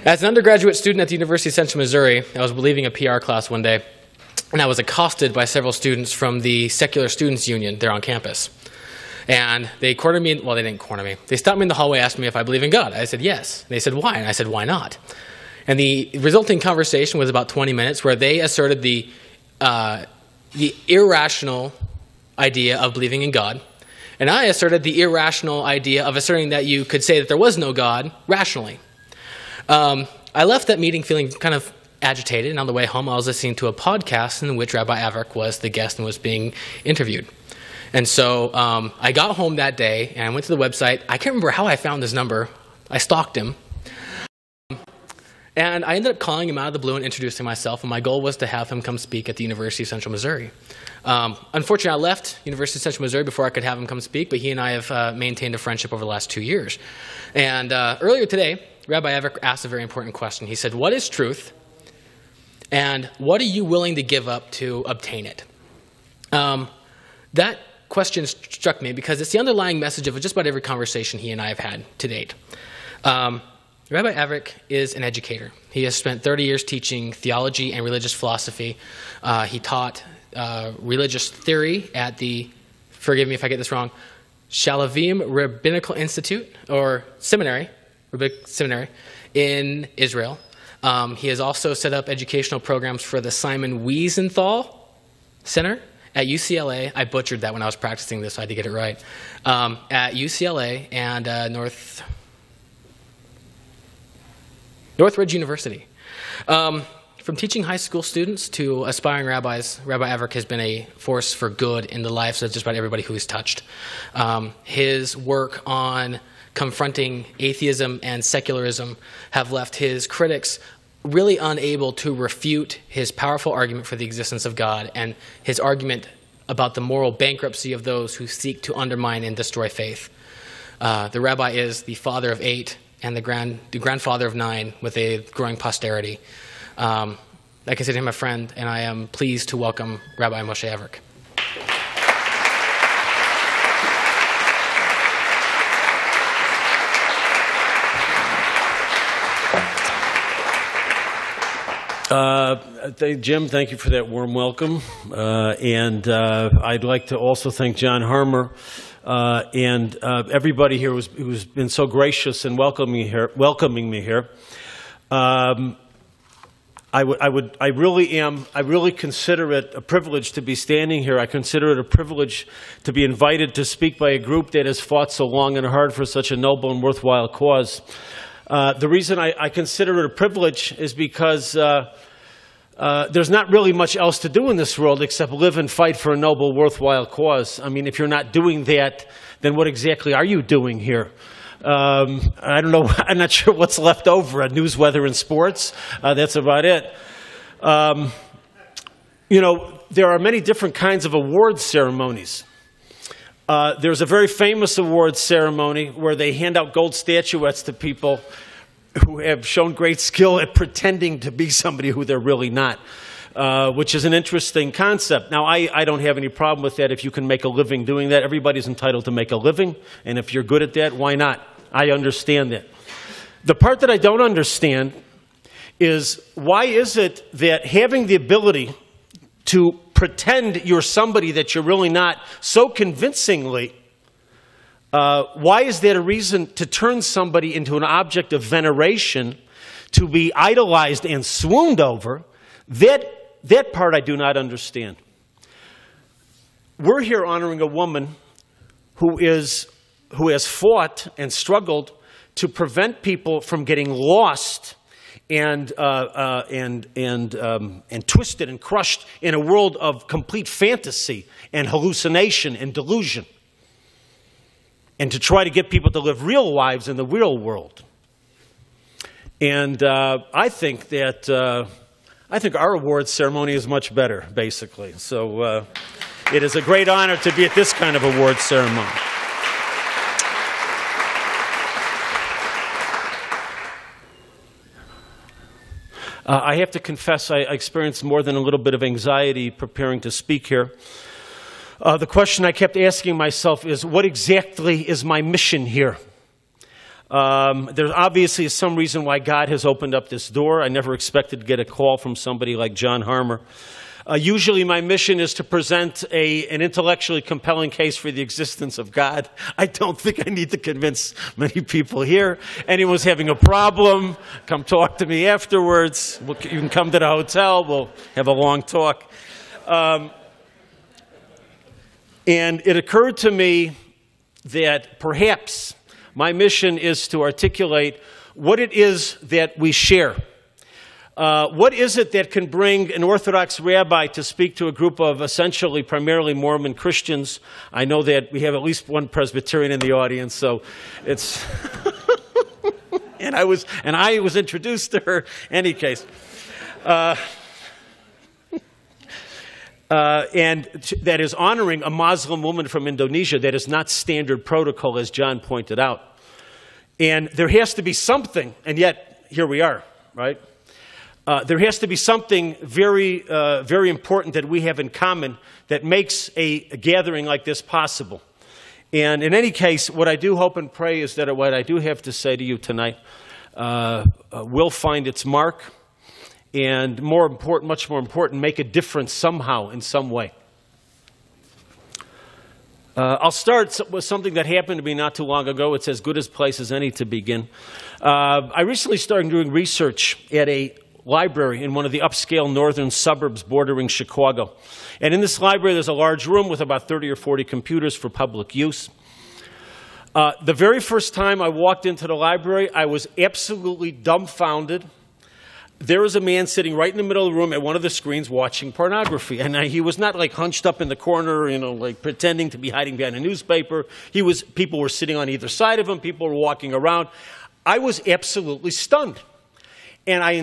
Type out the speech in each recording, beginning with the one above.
As an undergraduate student at the University of Central Missouri, I was leaving a PR class one day, and I was accosted by several students from the Secular Students Union there on campus. And they cornered me, well, they didn't corner me. They stopped me in the hallway, asked me if I believe in God. I said, yes. And they said, why? And I said, why not? And the resulting conversation was about 20 minutes where they asserted the irrational idea of believing in God. And I asserted the irrational idea of asserting that you could say that there was no God rationally. I left that meeting feeling kind of agitated, and on the way home I was listening to a podcast in which Rabbi Averick was the guest and was being interviewed. And so I got home that day, and I went to the website. I can't remember how I found his number. I stalked him. And I ended up calling him out of the blue and introducing myself, and my goal was to have him come speak at the University of Central Missouri. Unfortunately, I left University of Central Missouri before I could have him come speak, but he and I have maintained a friendship over the last 2 years. And earlier today, Rabbi Averick asked a very important question. He said, what is truth, and what are you willing to give up to obtain it? That question struck me because it's the underlying message of just about every conversation he and I have had to date. Rabbi Averick is an educator. He has spent 30 years teaching theology and religious philosophy. He taught religious theory at the, forgive me if I get this wrong, Shalavim Rabbinical Institute, or Seminary, Rabbinic Seminary, in Israel. He has also set up educational programs for the Simon Wiesenthal Center at UCLA. I butchered that when I was practicing this, so I had to get it right. At UCLA and Northridge University. From teaching high school students to aspiring rabbis, Rabbi Averick has been a force for good in the lives of just about everybody who he's touched. His work on confronting atheism and secularism have left his critics really unable to refute his powerful argument for the existence of God and his argument about the moral bankruptcy of those who seek to undermine and destroy faith. The rabbi is the father of 8 and the grandfather of 9 with a growing posterity. I consider him a friend, and I am pleased to welcome Rabbi Moshe Averick. Jim, thank you for that warm welcome. I'd like to also thank John Harmer and everybody here who's been so gracious in welcoming me here. I really consider it a privilege to be standing here. I consider it a privilege to be invited to speak by a group that has fought so long and hard for such a noble and worthwhile cause. The reason I consider it a privilege is because there's not really much else to do in this world except live and fight for a noble, worthwhile cause. I mean, if you're not doing that, then what exactly are you doing here? I don't know. I'm not sure what's left over. News, weather, and sports. That's about it. You know, there are many different kinds of awards ceremonies. There's a very famous awards ceremony where they hand out gold statuettes to people who have shown great skill at pretending to be somebody who they're really not, which is an interesting concept. Now, I don't have any problem with that if you can make a living doing that. Everybody's entitled to make a living, and if you're good at that, why not? I understand that. The part that I don't understand is why is it that having the ability to pretend you're somebody that you're really not so convincingly, why is that a reason to turn somebody into an object of veneration, to be idolized and swooned over? That part I do not understand. We're here honoring a woman who has fought and struggled to prevent people from getting lost and twisted and crushed in a world of complete fantasy and hallucination and delusion, and to try to get people to live real lives in the real world. And I think our awards ceremony is much better, basically. So it is a great honor to be at this kind of awards ceremony. I have to confess I experienced more than a little bit of anxiety preparing to speak here. The question I kept asking myself is, what exactly is my mission here? There obviously is some reason why God has opened up this door. I never expected to get a call from somebody like John Harmer. Usually my mission is to present an intellectually compelling case for the existence of God. I don't think I need to convince many people here. Anyone's having a problem, come talk to me afterwards. You can come to the hotel. We'll have a long talk. And it occurred to me that perhaps my mission is to articulate what it is that we share. What is it that can bring an Orthodox rabbi to speak to a group of essentially primarily Mormon Christians? I know that we have at least one Presbyterian in the audience, so it's... and I was introduced to her in any case. And that is honoring a Muslim woman from Indonesia. That is not standard protocol, as John pointed out. And there has to be something, and yet here we are, right? There has to be something very, very important that we have in common that makes a gathering like this possible. And in any case, what I do hope and pray is that what I do have to say to you tonight will find its mark. And more important, much more important, make a difference somehow, in some way. I'll start with something that happened to me not too long ago. It's as good a place as any to begin. I recently started doing research at a library in one of the upscale northern suburbs bordering Chicago. And in this library, there's a large room with about 30 or 40 computers for public use. The very first time I walked into the library, I was absolutely dumbfounded. There was a man sitting right in the middle of the room at one of the screens watching pornography. And he was not like hunched up in the corner, like pretending to be hiding behind a newspaper. People were sitting on either side of him. People were walking around. I was absolutely stunned. And I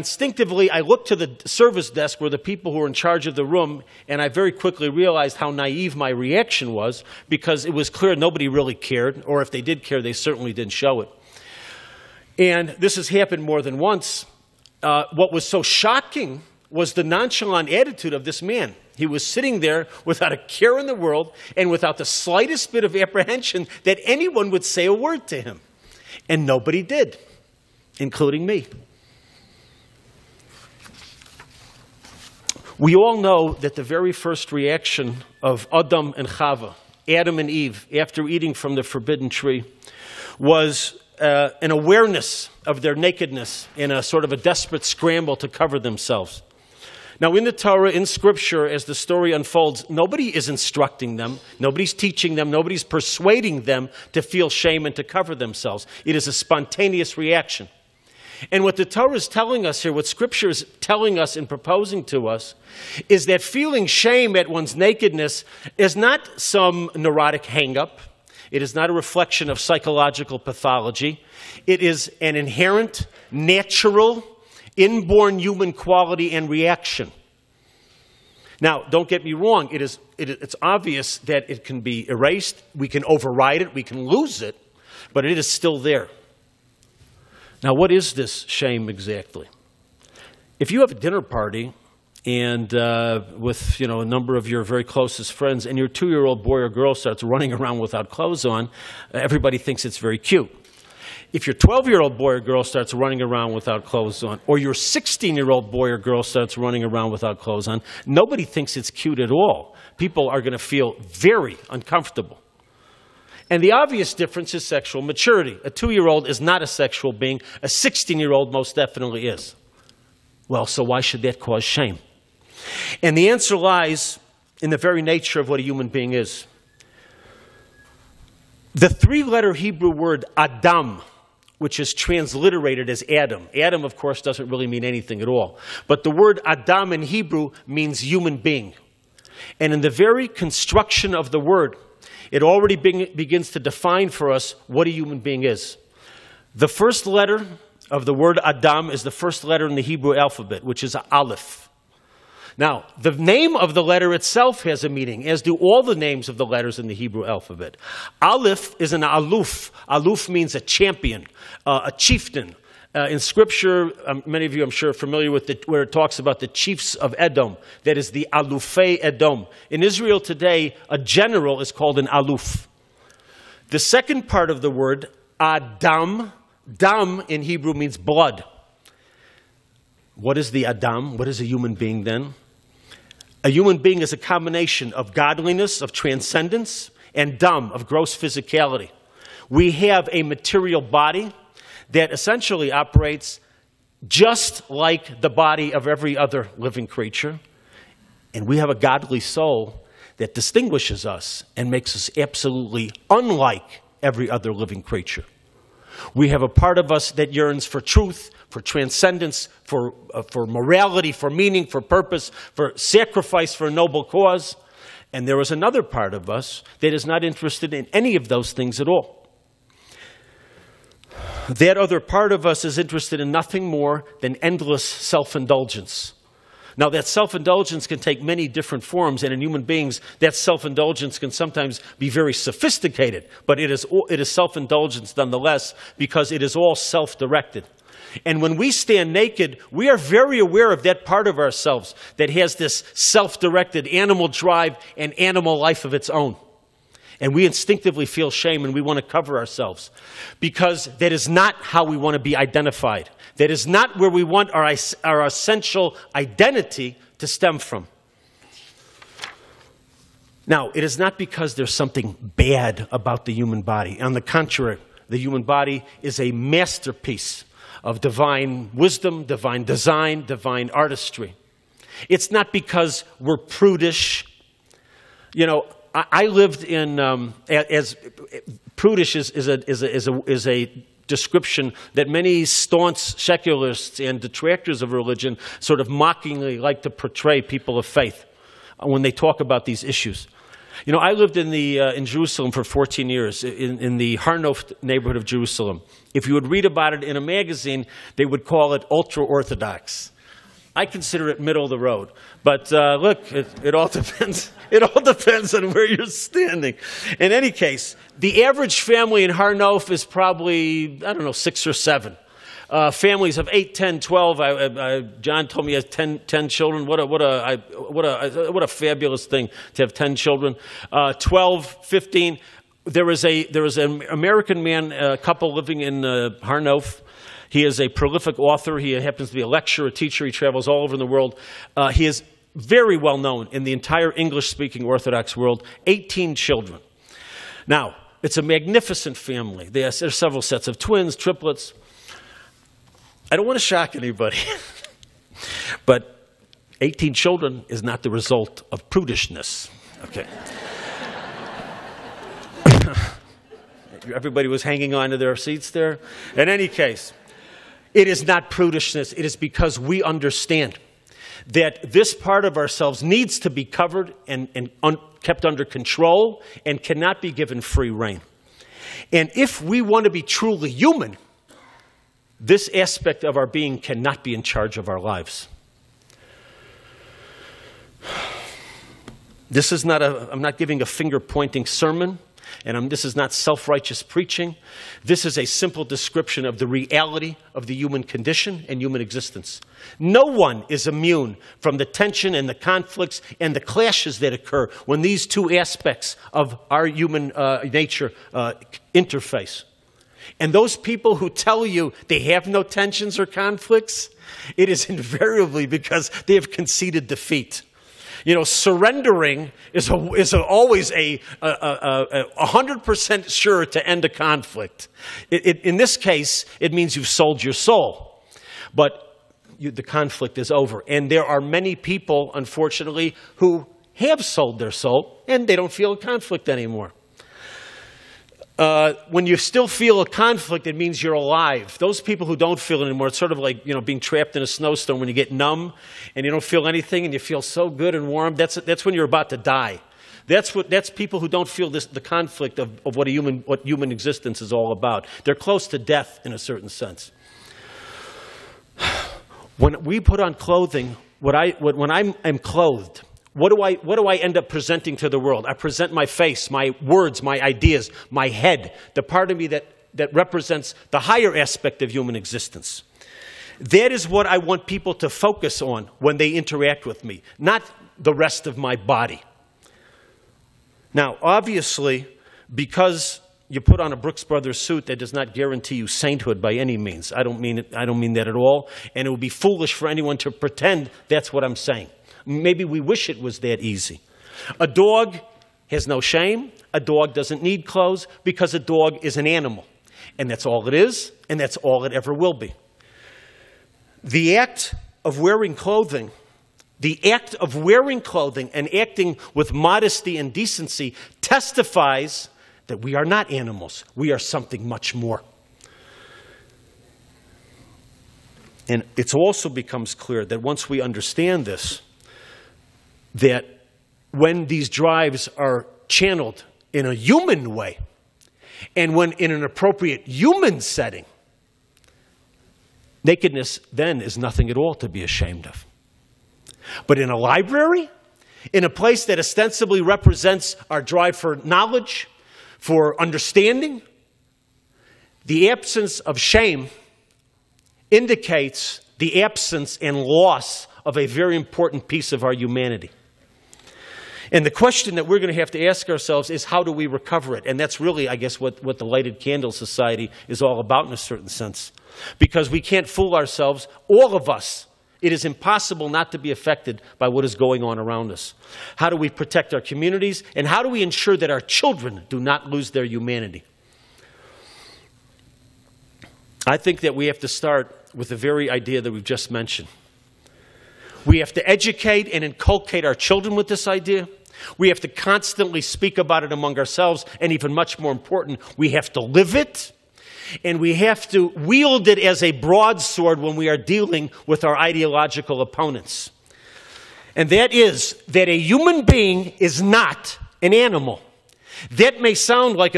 looked to the service desk where the people who were in charge of the room, and I very quickly realized how naive my reaction was, because it was clear nobody really cared, or if they did care, they certainly didn't show it. And this has happened more than once. What was so shocking was the nonchalant attitude of this man. He was sitting there without a care in the world and without the slightest bit of apprehension that anyone would say a word to him. And nobody did, including me. We all know that the very first reaction of Adam and Chava, Adam and Eve, after eating from the forbidden tree, was an awareness of their nakedness in a sort of a desperate scramble to cover themselves. Now, in the Torah, in Scripture, as the story unfolds, nobody is instructing them, nobody's teaching them, nobody's persuading them to feel shame and to cover themselves. It is a spontaneous reaction. And what the Torah is telling us here, what Scripture is telling us and proposing to us, is that feeling shame at one's nakedness is not some neurotic hang-up. It is not a reflection of psychological pathology. It is an inherent, natural, inborn human quality and reaction. Now, don't get me wrong. It's obvious that it can be erased. We can override it. We can lose it. But it is still there. Now, what is this shame exactly? If you have a dinner party and with a number of your very closest friends, and your 2-year-old boy or girl starts running around without clothes on, everybody thinks it's very cute. If your 12-year-old boy or girl starts running around without clothes on, or your 16-year-old boy or girl starts running around without clothes on, nobody thinks it's cute at all. People are going to feel very uncomfortable. And the obvious difference is sexual maturity. A 2-year-old is not a sexual being. A 16-year-old most definitely is. Well, so why should that cause shame? And the answer lies in the very nature of what a human being is. The 3-letter Hebrew word Adam, which is transliterated as Adam. Adam, of course, doesn't really mean anything at all. But the word Adam in Hebrew means human being. And in the very construction of the word, it already begins to define for us what a human being is. The first letter of the word Adam is the first letter in the Hebrew alphabet, which is Aleph. Now, the name of the letter itself has a meaning, as do all the names of the letters in the Hebrew alphabet. Aleph is an aluf. Aluf means a champion, a chieftain. In Scripture, many of you, I'm sure, are familiar with where it talks about the chiefs of Edom. That is the Alufei Edom. In Israel today, a general is called an aluf. The second part of the word, Adam, Dam in Hebrew means blood. What is the Adam? What is a human being then? A human being is a combination of godliness, of transcendence, and dam, of gross physicality. We have a material body that essentially operates just like the body of every other living creature. And we have a godly soul that distinguishes us and makes us absolutely unlike every other living creature. We have a part of us that yearns for truth, for transcendence, for morality, for meaning, for purpose, for sacrifice for a noble cause. And there is another part of us that is not interested in any of those things at all. That other part of us is interested in nothing more than endless self-indulgence. Now, that self-indulgence can take many different forms, and in human beings, that self-indulgence can sometimes be very sophisticated, but it is self-indulgence nonetheless, because it is all self-directed. And when we stand naked, we are very aware of that part of ourselves that has this self-directed animal drive and animal life of its own. And we instinctively feel shame and we want to cover ourselves because that is not how we want to be identified. That is not where we want our essential identity to stem from. Now, it is not because there's something bad about the human body. On the contrary, the human body is a masterpiece of divine wisdom, divine design, divine artistry. It's not because we're prudish. You know, I lived in as prudish is a description that many staunch secularists and detractors of religion sort of mockingly like to portray people of faith when they talk about these issues. You know, I lived in Jerusalem for 14 years, in the Har Nof neighborhood of Jerusalem. If you would read about it in a magazine, they would call it ultra-Orthodox. I consider it middle of the road. But look, it all depends. It all depends on where you're standing. In any case, the average family in Har Nof is probably, 6 or 7. Families of 8, 10, 12. John told me he has 10 children. What a fabulous thing to have 10 children. 12, 15. There was an American man, a couple living in Har Nof. He is a prolific author. He happens to be a lecturer, a teacher. He travels all over the world. He is very well known in the entire English-speaking Orthodox world. 18 children. Now, it's a magnificent family. There's several sets of twins, triplets. I don't want to shock anybody, but 18 children is not the result of prudishness. Okay. Everybody was hanging on to their seats there. In any case, it is not prudishness. It is because we understand that this part of ourselves needs to be covered and kept under control and cannot be given free rein. And if we want to be truly human, this aspect of our being cannot be in charge of our lives. This is not I'm not giving a finger-pointing sermon, and this is not self-righteous preaching. This is a simple description of the reality of the human condition and human existence. No one is immune from the tension and the conflicts and the clashes that occur when these two aspects of our human nature interface. And those people who tell you they have no tensions or conflicts, it is invariably because they have conceded defeat. You know, surrendering is always a 100% sure to end a conflict. In this case, it means you've sold your soul. But the conflict is over. And there are many people, unfortunately, who have sold their soul, and they don't feel a conflict anymore. When you still feel a conflict, it means you're alive. Those people who don't feel it anymore, it's sort of like, being trapped in a snowstorm when you get numb and you don't feel anything and you feel so good and warm. That's when you're about to die. That's people who don't feel the conflict of what human existence is all about. They're close to death in a certain sense. When we put on clothing, when I'm clothed, what do I end up presenting to the world? I present my face, my words, my ideas, my head, the part of me that represents the higher aspect of human existence. That is what I want people to focus on when they interact with me, not the rest of my body. Now, obviously, because you put on a Brooks Brothers suit, that does not guarantee you sainthood by any means. I don't mean that at all. And it would be foolish for anyone to pretend that's what I'm saying. Maybe we wish it was that easy. A dog has no shame. A dog doesn't need clothes because a dog is an animal. And that's all it is, and that's all it ever will be. The act of wearing clothing and acting with modesty and decency testifies that we are not animals. We are something much more. And it also becomes clear that once we understand this, that when these drives are channeled in a human way, and when in an appropriate human setting, nakedness then is nothing at all to be ashamed of. But in a library, in a place that ostensibly represents our drive for knowledge, for understanding, the absence of shame indicates the absence and loss of a very important piece of our humanity. And the question that we're going to have to ask ourselves is, how do we recover it? And that's really, I guess, what the Lighted Candle Society is all about in a certain sense. Because we can't fool ourselves, all of us. It is impossible not to be affected by what is going on around us. How do we protect our communities? And how do we ensure that our children do not lose their humanity? I think that we have to start with the very idea that we've just mentioned. We have to educate and inculcate our children with this idea. We have to constantly speak about it among ourselves, and even much more important, we have to live it, and we have to wield it as a broadsword when we are dealing with our ideological opponents. And that is that a human being is not an animal. That may sound like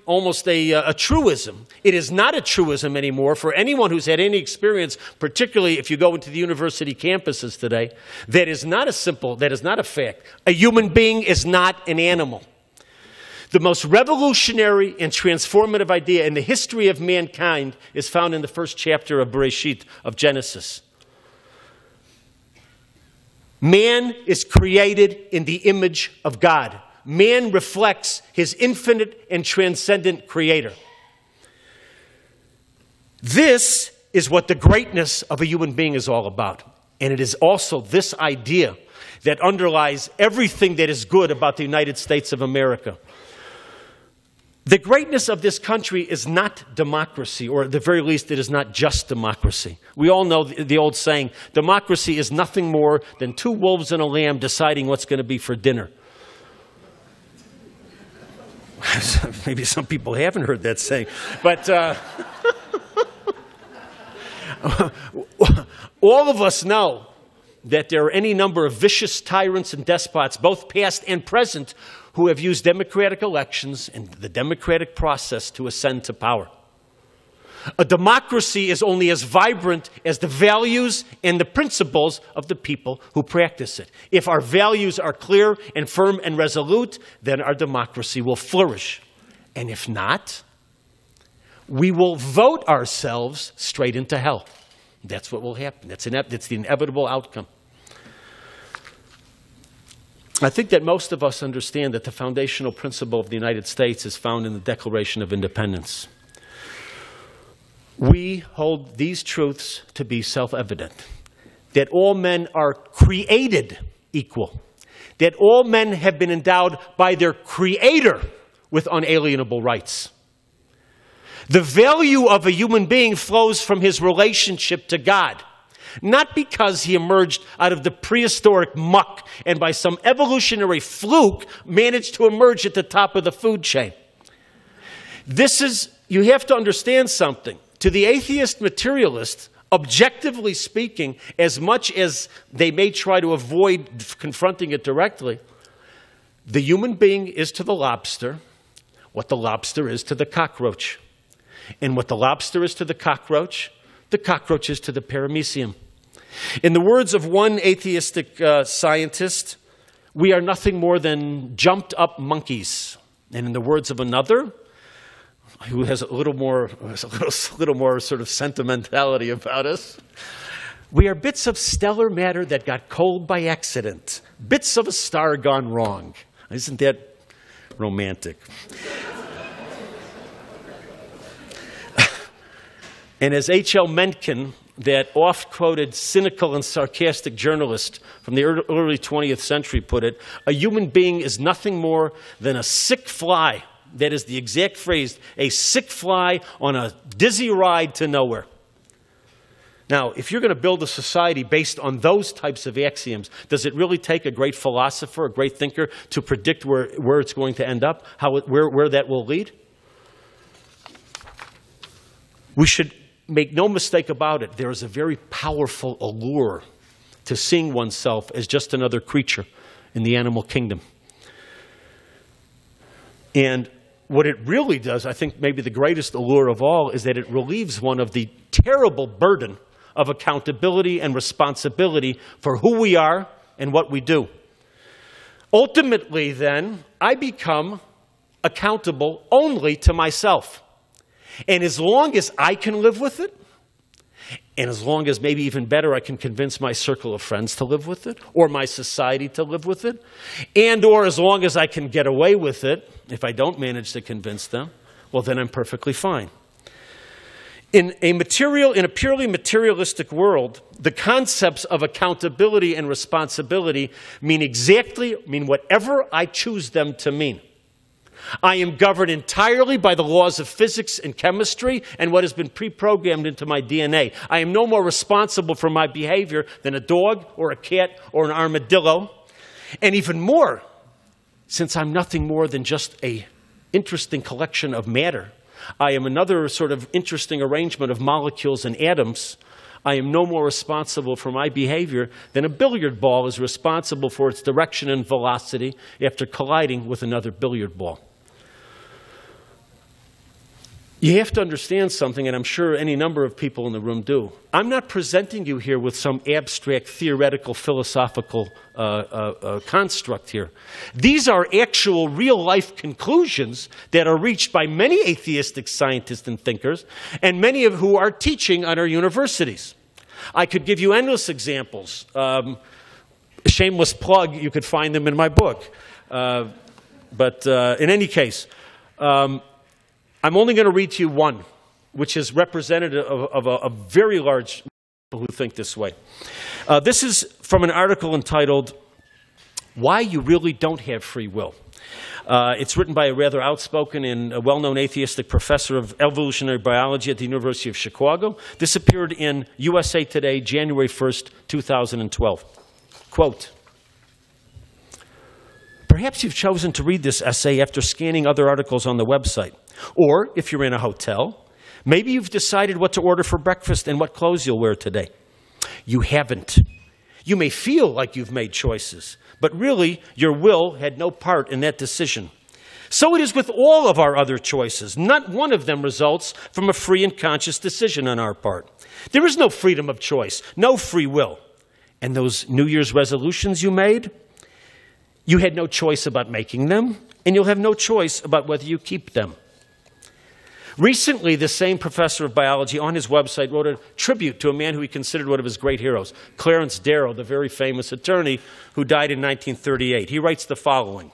almost a truism. It is not a truism anymore for anyone who's had any experience, particularly if you go into the university campuses today. That is not a fact. A human being is not an animal. The most revolutionary and transformative idea in the history of mankind is found in the first chapter of Bereshit, of Genesis. Man is created in the image of God. Man reflects his infinite and transcendent creator. This is what the greatness of a human being is all about. And it is also this idea that underlies everything that is good about the United States of America. The greatness of this country is not democracy, or at the very least, it is not just democracy. We all know the old saying, democracy is nothing more than two wolves and a lamb deciding what's going to be for dinner. Maybe some people haven't heard that saying, but all of us know that there are any number of vicious tyrants and despots, both past and present, who have used democratic elections and the democratic process to ascend to power. A democracy is only as vibrant as the values and the principles of the people who practice it. If our values are clear and firm and resolute, then our democracy will flourish. And if not, we will vote ourselves straight into hell. That's what will happen. That's the inevitable outcome. I think that most of us understand that the foundational principle of the United States is found in the Declaration of Independence. We hold these truths to be self-evident, that all men are created equal, that all men have been endowed by their Creator with unalienable rights. The value of a human being flows from his relationship to God, not because he emerged out of the prehistoric muck and by some evolutionary fluke managed to emerge at the top of the food chain. You have to understand something. To the atheist materialist, objectively speaking, as much as they may try to avoid confronting it directly, the human being is to the lobster what the lobster is to the cockroach. And what the lobster is to the cockroach is to the paramecium. In the words of one atheistic scientist, we are nothing more than jumped up monkeys. And in the words of another, who has a little more sort of sentimentality about us, we are bits of stellar matter that got cold by accident, bits of a star gone wrong. Isn't that romantic? And as H.L. Mencken, that oft-quoted cynical and sarcastic journalist from the early 20th century put it, a human being is nothing more than a sick fly. That is the exact phrase, a sick fly on a dizzy ride to nowhere. Now, if you're going to build a society based on those types of axioms, does it really take a great philosopher, a great thinker, to predict where it's going to end up, where that will lead? We should make no mistake about it. There is a very powerful allure to seeing oneself as just another creature in the animal kingdom. And what it really does, I think maybe the greatest allure of all, is that it relieves one of the terrible burden of accountability and responsibility for who we are and what we do. Ultimately, then, I become accountable only to myself. And as long as I can live with it, and as long as, maybe even better, I can convince my circle of friends to live with it, or my society to live with it, and or as long as I can get away with it, if I don't manage to convince them, well, then I'm perfectly fine. In a purely materialistic world, the concepts of accountability and responsibility mean whatever I choose them to mean. I am governed entirely by the laws of physics and chemistry and what has been pre-programmed into my DNA. I am no more responsible for my behavior than a dog or a cat or an armadillo. And even more, since I'm nothing more than just an interesting collection of matter, I am another sort of interesting arrangement of molecules and atoms. I am no more responsible for my behavior than a billiard ball is responsible for its direction and velocity after colliding with another billiard ball. You have to understand something, and I'm sure any number of people in the room do. I'm not presenting you here with some abstract, theoretical, philosophical construct here. These are actual, real-life conclusions that are reached by many atheistic scientists and thinkers, and many of who are teaching at our universities. I could give you endless examples. Shameless plug, you could find them in my book. But in any case, I'm only going to read to you one, which is representative of a very large people who think this way. This is from an article entitled, "Why You Really Don't Have Free Will." It's written by a rather outspoken and a well-known atheistic professor of evolutionary biology at the University of Chicago. This appeared in USA Today, January 1st, 2012. Quote, "Perhaps you've chosen to read this essay after scanning other articles on the website. Or, if you're in a hotel, maybe you've decided what to order for breakfast and what clothes you'll wear today. You haven't. You may feel like you've made choices, but really, your will had no part in that decision. So it is with all of our other choices. Not one of them results from a free and conscious decision on our part. There is no freedom of choice, no free will. And those New Year's resolutions you made, you had no choice about making them, and you'll have no choice about whether you keep them." Recently, the same professor of biology on his website wrote a tribute to a man who he considered one of his great heroes, Clarence Darrow, the very famous attorney who died in 1938. He writes the following,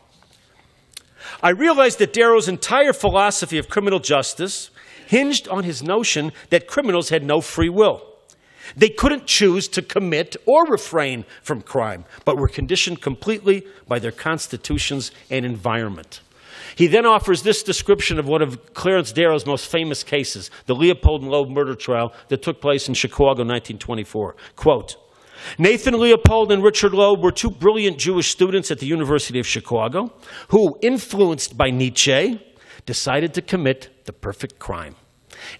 "I realized that Darrow's entire philosophy of criminal justice hinged on his notion that criminals had no free will. They couldn't choose to commit or refrain from crime, but were conditioned completely by their constitutions and environment." He then offers this description of one of Clarence Darrow's most famous cases, the Leopold and Loeb murder trial that took place in Chicago in 1924. Quote, "Nathan Leopold and Richard Loeb were two brilliant Jewish students at the University of Chicago who, influenced by Nietzsche, decided to commit the perfect crime.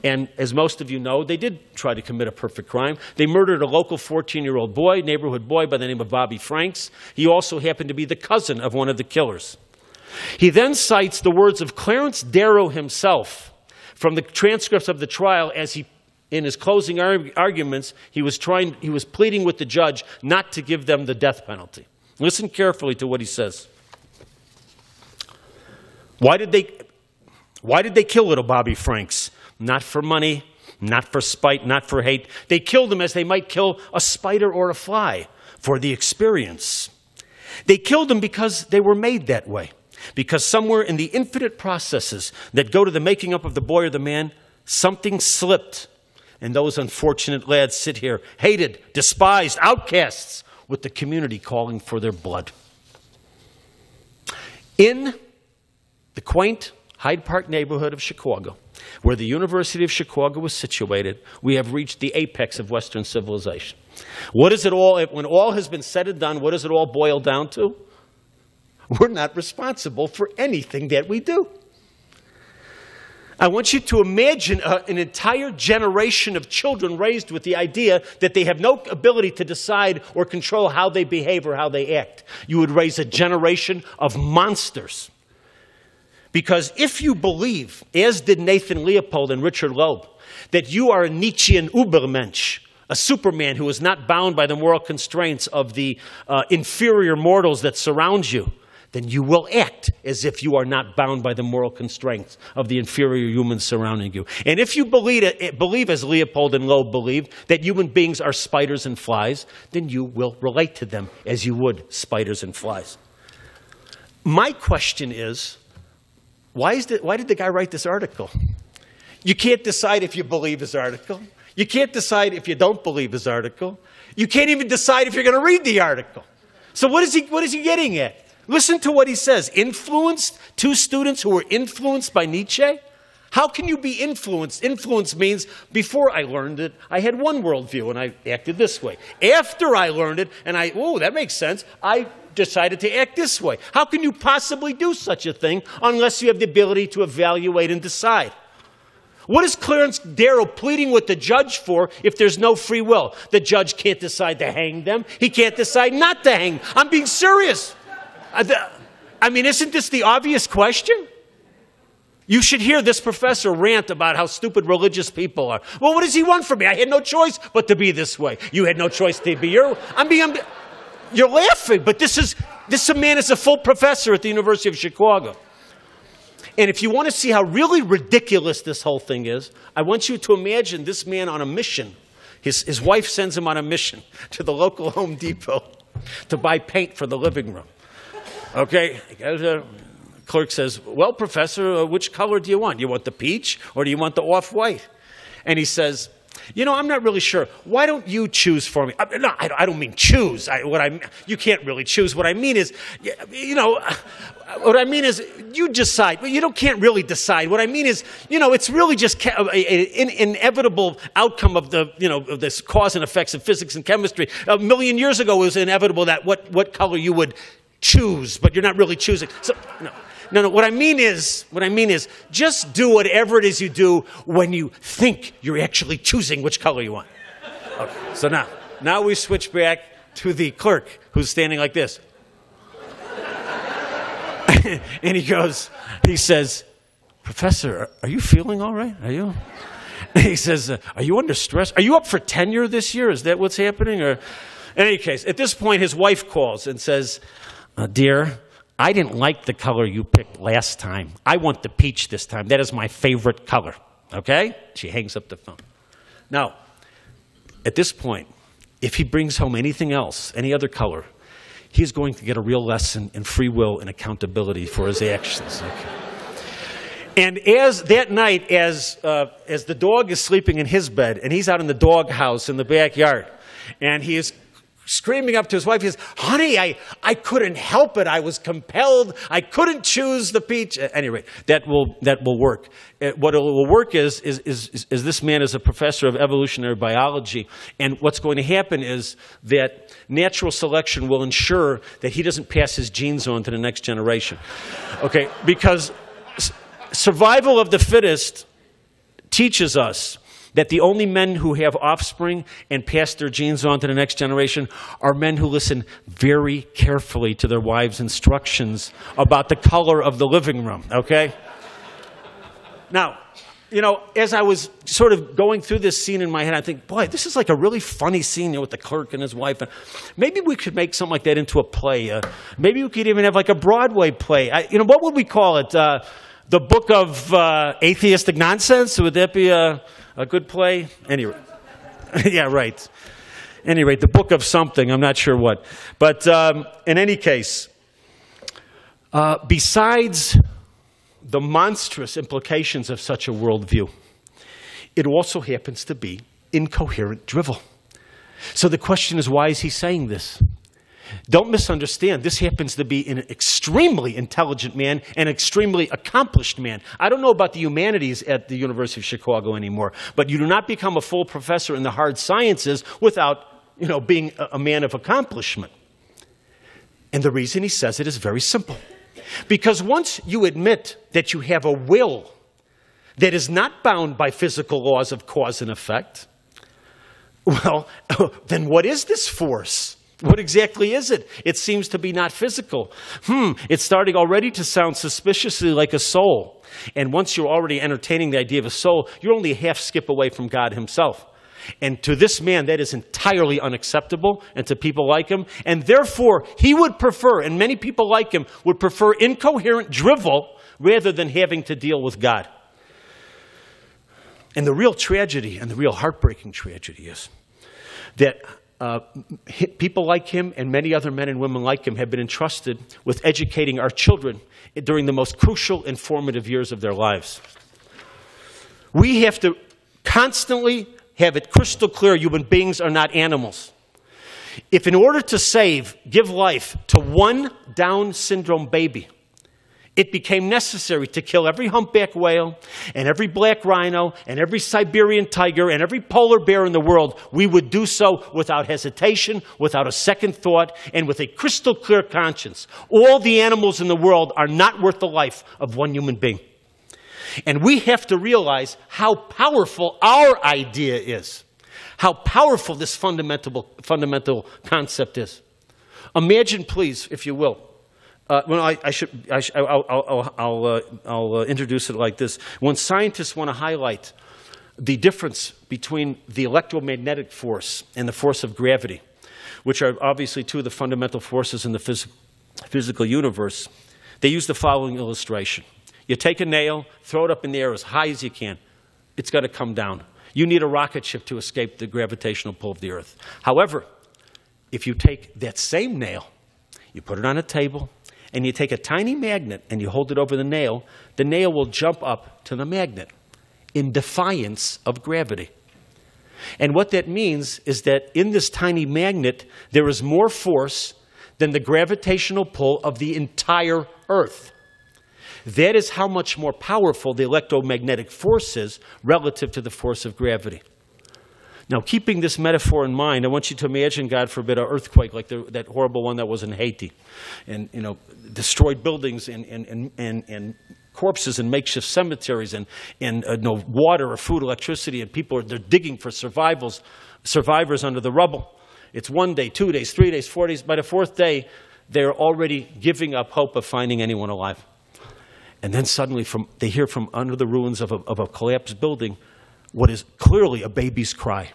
And as most of you know, they did try to commit a perfect crime. They murdered a local 14-year-old boy, neighborhood boy by the name of Bobby Franks. He also happened to be the cousin of one of the killers. He then cites the words of Clarence Darrow himself from the transcripts of the trial as he, in his closing arguments, he was pleading with the judge not to give them the death penalty. Listen carefully to what he says. Why did they kill little Bobby Franks? Not for money, not for spite, not for hate. They killed him as they might kill a spider or a fly, for the experience. They killed him because they were made that way. Because somewhere in the infinite processes that go to the making up of the boy or the man, something slipped. And those unfortunate lads sit here, hated, despised, outcasts, with the community calling for their blood. In the quaint Hyde Park neighborhood of Chicago, where the University of Chicago is situated, we have reached the apex of Western civilization. What is it all, when all has been said and done, what does it all boil down to? We're not responsible for anything that we do. I want you to imagine an entire generation of children raised with the idea that they have no ability to decide or control how they behave or how they act. You would raise a generation of monsters. Because if you believe, as did Nathan Leopold and Richard Loeb, that you are a Nietzschean Übermensch, a Superman who is not bound by the moral constraints of the inferior mortals that surround you, then you will act as if you are not bound by the moral constraints of the inferior humans surrounding you. And if you believe as Leopold and Loeb believe, that human beings are spiders and flies, then you will relate to them as you would spiders and flies. My question is, why did the guy write this article? You can't decide if you believe his article. You can't decide if you don't believe his article. You can't even decide if you're going to read the article. So what is he getting at? Listen to what he says. Influenced, two students who were influenced by Nietzsche? How can you be influenced? Influence means before I learned it, I had one worldview and I acted this way. After I learned it and that makes sense, I decided to act this way. How can you possibly do such a thing unless you have the ability to evaluate and decide? What is Clarence Darrow pleading with the judge for if there's no free will? The judge can't decide to hang them. He can't decide not to hang. I'm being serious. I mean, isn't this the obvious question? You should hear this professor rant about how stupid religious people are. Well, what does he want from me? I had no choice but to be this way. You had no choice to be you're laughing, but this man is a full professor at the University of Chicago. And if you want to see how really ridiculous this whole thing is, I want you to imagine this man on a mission. His wife sends him on a mission to the local Home Depot to buy paint for the living room. Okay, the clerk says, well, professor, which color do you want? Do you want the peach or do you want the off-white? And he says, I'm not really sure. Why don't you choose for me? No, I don't mean choose. You can't really choose. What I mean is, you decide. But you can't really decide. What I mean is, it's really just an inevitable outcome of of this cause and effects of physics and chemistry. A million years ago, it was inevitable that what color you would choose, but you're not really choosing. So, no. What I mean is, just do whatever it is you do when you think you're actually choosing which color you want. Okay. So now we switch back to the clerk who's standing like this. And he says, Professor, are you feeling all right? Are you? He says, are you under stress? Are you up for tenure this year? Is that what's happening? Or, in any case, at this point, his wife calls and says, dear, I didn't like the color you picked last time. I want the peach this time. That is my favorite color. Okay? She hangs up the phone. Now, at this point, if he brings home anything else, any other color, he's going to get a real lesson in free will and accountability for his actions. Okay? And as that night, as the dog is sleeping in his bed, and he's out in the dog house in the backyard, and he is screaming up to his wife, he says, honey, I couldn't help it. I was compelled. I couldn't choose the peach. At any rate, that will work. What it will work is this man is a professor of evolutionary biology, and what's going to happen is that natural selection will ensure that he doesn't pass his genes on to the next generation. Okay, because survival of the fittest teaches us that the only men who have offspring and pass their genes on to the next generation are men who listen very carefully to their wives' instructions about the color of the living room, okay? Now, as I was sort of going through this scene in my head, I think, boy, this is like a really funny scene with the clerk and his wife. And maybe we could make something like that into a play. Maybe we could even have like a Broadway play. What would we call it? The Book of Atheistic Nonsense? Would that be a good play? Anyway, yeah, right. Anyway, the book of something, I'm not sure what. But in any case, besides the monstrous implications of such a worldview, it also happens to be incoherent drivel. So the question is, why is he saying this? Don't misunderstand. This happens to be an extremely intelligent man, an extremely accomplished man. I don't know about the humanities at the University of Chicago anymore, but you do not become a full professor in the hard sciences without, being a man of accomplishment. And the reason he says it is very simple. Because once you admit that you have a will that is not bound by physical laws of cause and effect, well, then what is this force? What exactly is it? It seems to be not physical. It's starting already to sound suspiciously like a soul. And once you're already entertaining the idea of a soul, you're only a half skip away from God himself. And to this man, that is entirely unacceptable, and to people like him. And therefore, he would prefer, and many people like him, would prefer incoherent drivel rather than having to deal with God. And the real tragedy, and the real heartbreaking tragedy is that people like him and many other men and women like him have been entrusted with educating our children during the most crucial and formative years of their lives. We have to constantly have it crystal clear human beings are not animals. If in order to give life to one Down syndrome baby, it became necessary to kill every humpback whale and every black rhino and every Siberian tiger and every polar bear in the world, we would do so without hesitation, without a second thought, and with a crystal clear conscience. All the animals in the world are not worth the life of one human being. And we have to realize how powerful our idea is, how powerful this fundamental concept is. Imagine, please, if you will, I'll introduce it like this. When scientists want to highlight the difference between the electromagnetic force and the force of gravity, which are obviously two of the fundamental forces in the physical universe, they use the following illustration. You take a nail, throw it up in the air as high as you can. It's going to come down. You need a rocket ship to escape the gravitational pull of the Earth. However, if you take that same nail, you put it on a table, and you take a tiny magnet and you hold it over the nail will jump up to the magnet in defiance of gravity. And what that means is that in this tiny magnet, there is more force than the gravitational pull of the entire Earth. That is how much more powerful the electromagnetic force is relative to the force of gravity. Now, keeping this metaphor in mind, I want you to imagine, God forbid, an earthquake like that horrible one that was in Haiti, and destroyed buildings and corpses in makeshift cemeteries, and no water or food, electricity, and people they're digging for survivors under the rubble. It's 1 day, 2 days, 3 days, 4 days. By the fourth day, they're already giving up hope of finding anyone alive. And then suddenly, they hear from under the ruins of a collapsed building what is clearly a baby's cry.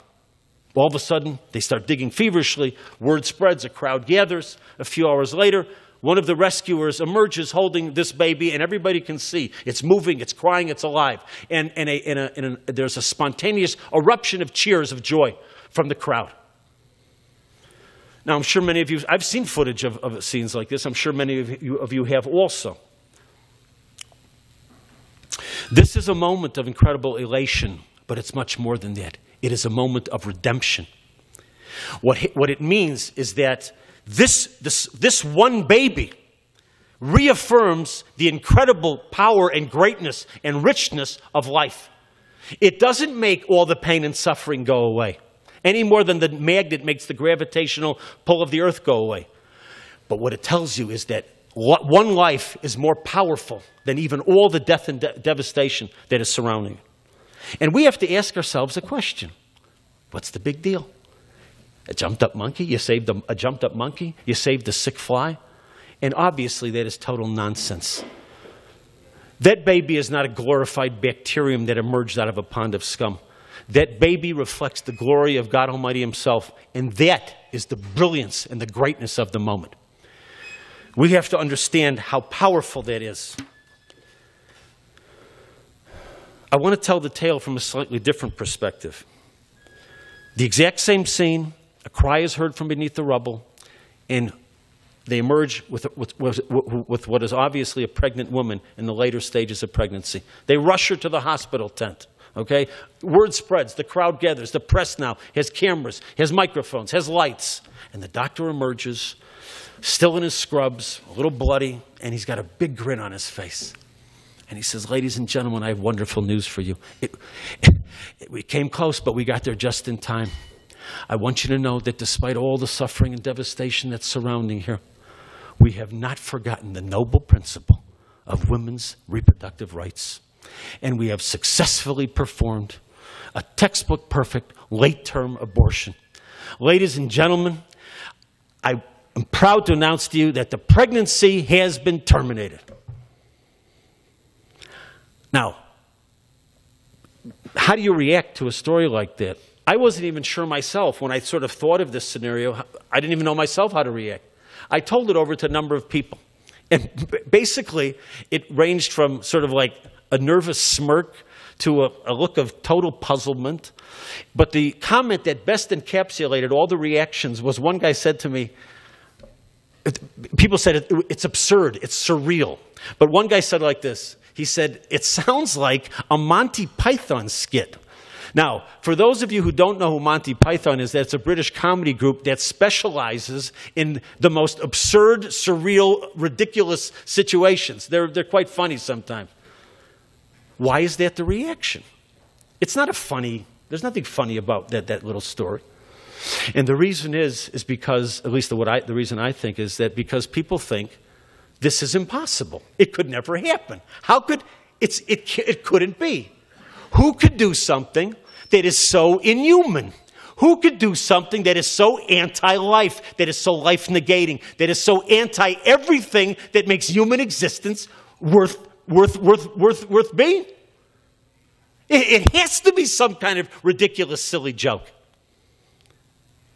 All of a sudden, they start digging feverishly. Word spreads. A crowd gathers. A few hours later, one of the rescuers emerges holding this baby, and everybody can see it's moving, it's crying, it's alive. And there's a spontaneous eruption of cheers of joy from the crowd. Now, I'm sure many of you, I've seen footage of scenes like this. I'm sure many of you have also. This is a moment of incredible elation, but it's much more than that. It is a moment of redemption. What it means is that this one baby reaffirms the incredible power and greatness and richness of life. It doesn't make all the pain and suffering go away, any more than the magnet makes the gravitational pull of the Earth go away. But what it tells you is that one life is more powerful than even all the death and devastation that is surrounding it. And we have to ask ourselves a question. What's the big deal? A jumped-up monkey? You saved a jumped-up monkey? You saved a sick fly? And obviously that is total nonsense. That baby is not a glorified bacterium that emerged out of a pond of scum. That baby reflects the glory of God Almighty himself, and that is the brilliance and the greatness of the moment. We have to understand how powerful that is. I want to tell the tale from a slightly different perspective. The exact same scene, a cry is heard from beneath the rubble, and they emerge with what is obviously a pregnant woman in the later stages of pregnancy. They rush her to the hospital tent. Okay? Word spreads. The crowd gathers. The press now has cameras, has microphones, has lights. And the doctor emerges, still in his scrubs, a little bloody, and he's got a big grin on his face. And he says, ladies and gentlemen, I have wonderful news for you. We came close, but we got there just in time. I want you to know that despite all the suffering and devastation that's surrounding here, we have not forgotten the noble principle of women's reproductive rights. And we have successfully performed a textbook perfect late-term abortion. Ladies and gentlemen, I am proud to announce to you that the pregnancy has been terminated. Now, how do you react to a story like that? I wasn't even sure myself when I sort of thought of this scenario. I didn't even know myself how to react. I told it over to a number of people. And basically, it ranged from sort of like a nervous smirk to a look of total puzzlement. But the comment that best encapsulated all the reactions was one guy said to me, people said it's absurd, it's surreal. But one guy said like this, he said, it sounds like a Monty Python skit. Now, for those of you who don't know who Monty Python is, that's a British comedy group that specializes in the most absurd, surreal, ridiculous situations. They're quite funny sometimes. Why is that the reaction? It's not there's nothing funny about that little story. And the reason is because, at least the reason I think is that because people think this is impossible. It could never happen. How could, it couldn't be. Who could do something that is so inhuman? Who could do something that is so anti-life, that is so life-negating, that is so anti-everything that makes human existence worth being? It has to be some kind of ridiculous, silly joke.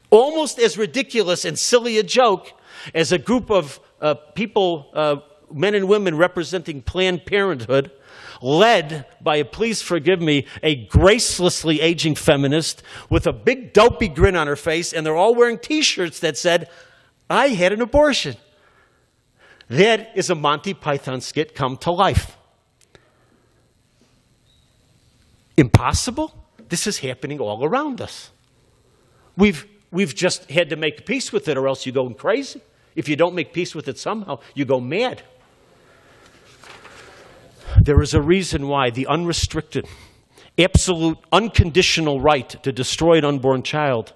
Almost as ridiculous and silly a joke as a group of people, men and women representing Planned Parenthood, led by, please forgive me, a gracelessly aging feminist with a big dopey grin on her face, and they're all wearing T-shirts that said, I had an abortion. That is a Monty Python skit come to life. Impossible? This is happening all around us. We've just had to make peace with it, or else you go crazy. If you don't make peace with it somehow, you go mad. There is a reason why the unrestricted, absolute, unconditional right to destroy an unborn child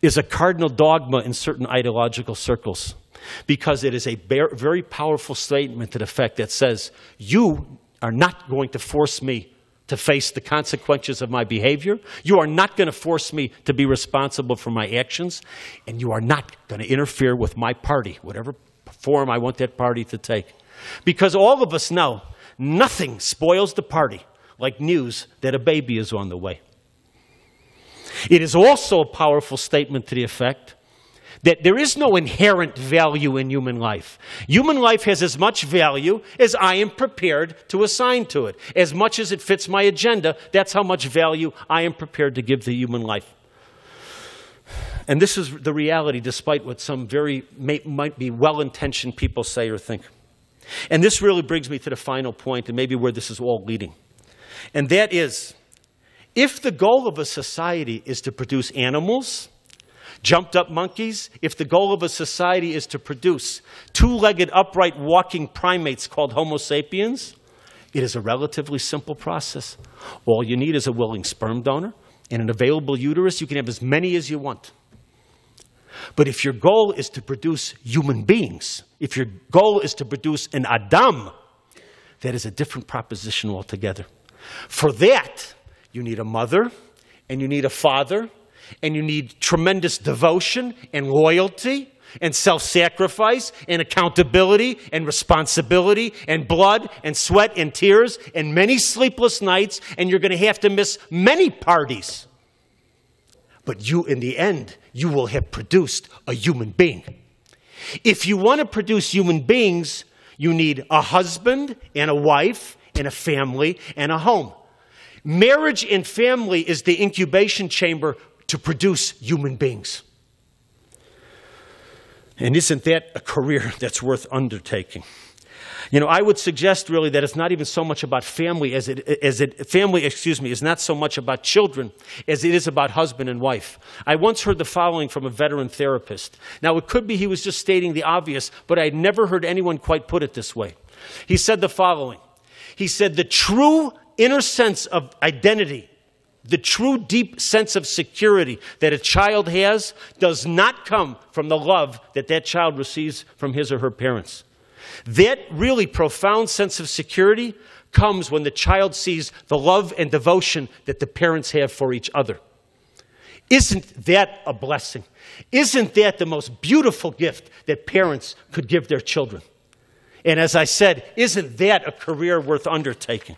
is a cardinal dogma in certain ideological circles. Because it is a very powerful statement to the effect that says, you are not going to force me to face the consequences of my behavior. You are not going to force me to be responsible for my actions. And you are not going to interfere with my party, whatever form I want that party to take. Because all of us know nothing spoils the party like news that a baby is on the way. It is also a powerful statement to the effect that there is no inherent value in human life. Human life has as much value as I am prepared to assign to it. As much as it fits my agenda, that's how much value I am prepared to give to human life. And this is the reality, despite what some might be well-intentioned people say or think. And this really brings me to the final point, and maybe where this is all leading. And that is, if the goal of a society is to produce animals, jumped-up monkeys, if the goal of a society is to produce two-legged, upright, walking primates called Homo sapiens, it is a relatively simple process. All you need is a willing sperm donor and an available uterus. You can have as many as you want. But if your goal is to produce human beings, if your goal is to produce an Adam, that is a different proposition altogether. For that, you need a mother, and you need a father, and you need tremendous devotion and loyalty and self-sacrifice and accountability and responsibility and blood and sweat and tears and many sleepless nights, and you're going to have to miss many parties. But you, in the end, you will have produced a human being. If you want to produce human beings, you need a husband and a wife and a family and a home. Marriage and family is the incubation chamber to produce human beings. And isn't that a career that's worth undertaking? You know, I would suggest really that it's not even so much about family is not so much about children as it is about husband and wife. I once heard the following from a veteran therapist. Now, it could be he was just stating the obvious, but I'd never heard anyone quite put it this way. He said the following. He said, the true inner sense of identity, the true deep sense of security that a child has does not come from the love that that child receives from his or her parents. That really profound sense of security comes when the child sees the love and devotion that the parents have for each other. Isn't that a blessing? Isn't that the most beautiful gift that parents could give their children? And as I said, isn't that a career worth undertaking?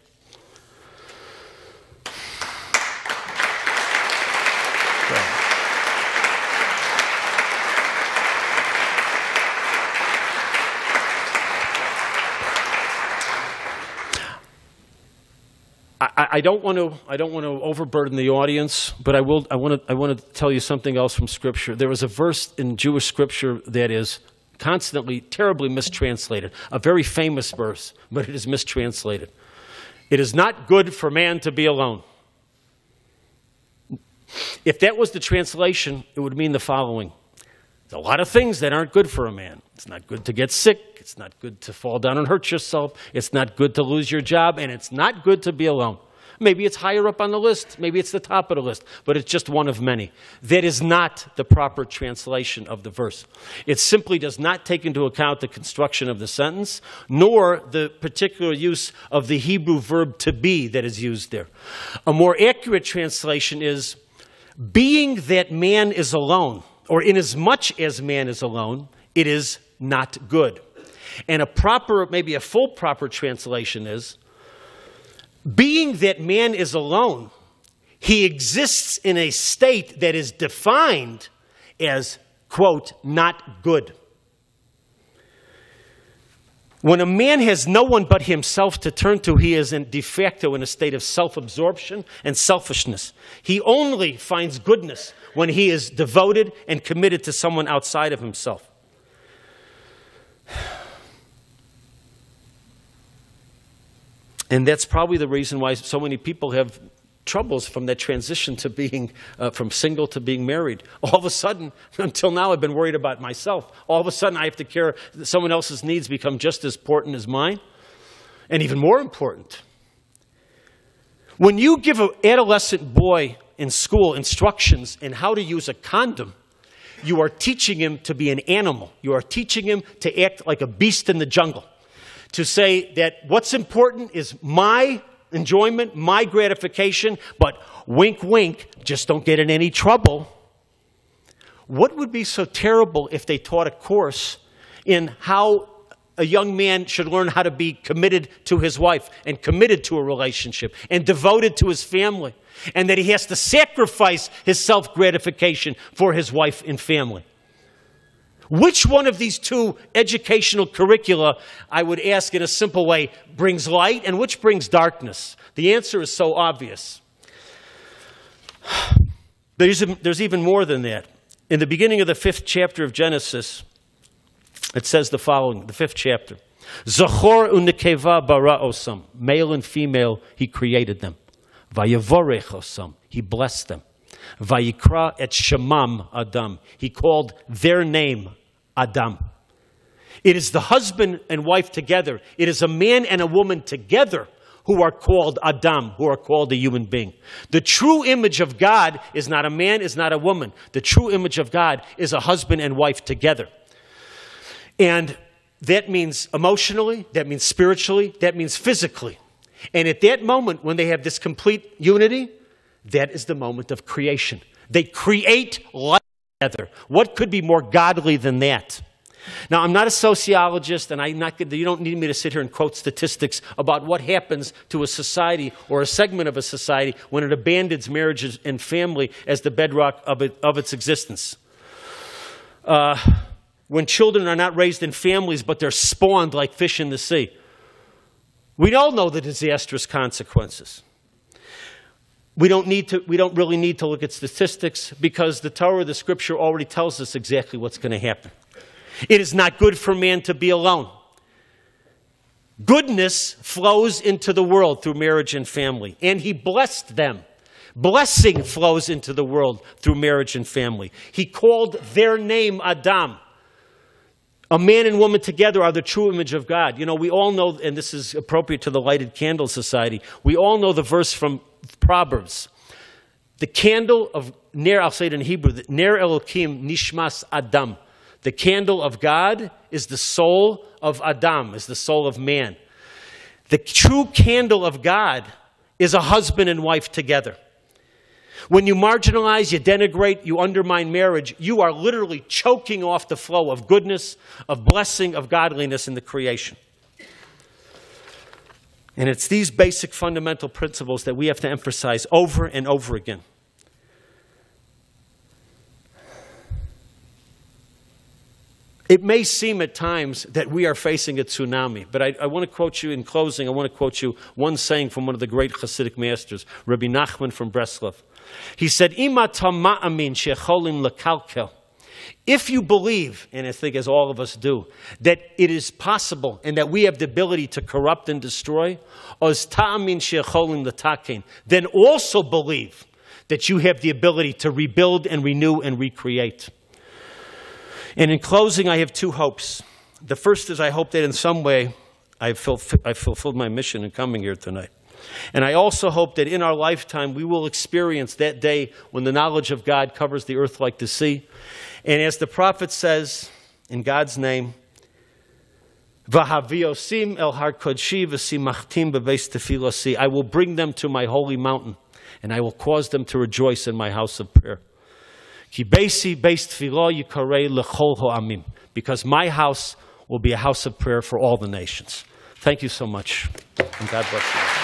I don't want to overburden the audience, but I want to tell you something else from Scripture. There is a verse in Jewish Scripture that is constantly, terribly mistranslated. A very famous verse, but it is mistranslated. It is not good for man to be alone. If that was the translation, it would mean the following. There's a lot of things that aren't good for a man. It's not good to get sick. It's not good to fall down and hurt yourself. It's not good to lose your job. And it's not good to be alone. Maybe it's higher up on the list. Maybe it's the top of the list. But it's just one of many. That is not the proper translation of the verse. It simply does not take into account the construction of the sentence, nor the particular use of the Hebrew verb to be that is used there. A more accurate translation is, being that man is alone, or inasmuch as man is alone, it is not good. And a proper, maybe a full proper translation is, being that man is alone, he exists in a state that is defined as, quote, not good. When a man has no one but himself to turn to, he is de facto in a state of self-absorption and selfishness. He only finds goodness when he is devoted and committed to someone outside of himself. And that's probably the reason why so many people have troubles from that transition to being, from single to being married. All of a sudden, until now, I've been worried about myself. All of a sudden, I have to care that someone else's needs become just as important as mine, and even more important. When you give an adolescent boy in school instructions in how to use a condom, you are teaching him to be an animal. You are teaching him to act like a beast in the jungle. To say that what's important is my enjoyment, my gratification, but wink, wink, just don't get in any trouble. What would be so terrible if they taught a course in how a young man should learn how to be committed to his wife and committed to a relationship and devoted to his family, and that he has to sacrifice his self-gratification for his wife and family? Which one of these two educational curricula, I would ask in a simple way, brings light and which brings darkness? The answer is so obvious. There's even more than that. In the beginning of the 5th chapter of Genesis, it says the following, the 5th chapter. Zachor u'nekeva bara osam. Male and female, he created them. Vayavorech osam. He blessed them. Vayikra et shemam Adam. He called their name Adam. It is the husband and wife together. It is a man and a woman together who are called Adam, who are called a human being. The true image of God is not a man, is not a woman. The true image of God is a husband and wife together. And that means emotionally, that means spiritually, that means physically. And at that moment, when they have this complete unity, that is the moment of creation. They create life together. What could be more godly than that? Now, I'm not a sociologist, and you don't need me to sit here and quote statistics about what happens to a society or a segment of a society when it abandons marriage and family as the bedrock of its existence. When children are not raised in families, but they're spawned like fish in the sea. We all know the disastrous consequences. We don't really need to look at statistics because the Torah, the Scripture, already tells us exactly what's going to happen. It is not good for man to be alone. Goodness flows into the world through marriage and family, and he blessed them. Blessing flows into the world through marriage and family. He called their name Adam. A man and woman together are the true image of God. You know, we all know, and this is appropriate to the Lighted Candle Society, we all know the verse from Proverbs. The candle of Ner, I'll say it in Hebrew, Ner Elokim Nishmas Adam. The candle of God is the soul of Adam, is the soul of man. The true candle of God is a husband and wife together. When you marginalize, you denigrate, you undermine marriage, you are literally choking off the flow of goodness, of blessing, of godliness in the creation. And it's these basic fundamental principles that we have to emphasize over and over again. It may seem at times that we are facing a tsunami, but I want to quote you in closing, I want to quote you one saying from one of the great Hasidic masters, Rabbi Nachman from Breslov. He said, if you believe, and I think as all of us do, that it is possible and that we have the ability to corrupt and destroy, then also believe that you have the ability to rebuild and renew and recreate. And in closing, I have two hopes. The first is I hope that in some way I've fulfilled my mission in coming here tonight. And I also hope that in our lifetime we will experience that day when the knowledge of God covers the earth like the sea. And as the prophet says, in God's name, V'haviosim el har kodshi v'simachtim bebeis tefilasi. I will bring them to my holy mountain, and I will cause them to rejoice in my house of prayer. Ki beisi beis tefillah yikarei lechol ha'amim. Because my house will be a house of prayer for all the nations. Thank you so much, and God bless you.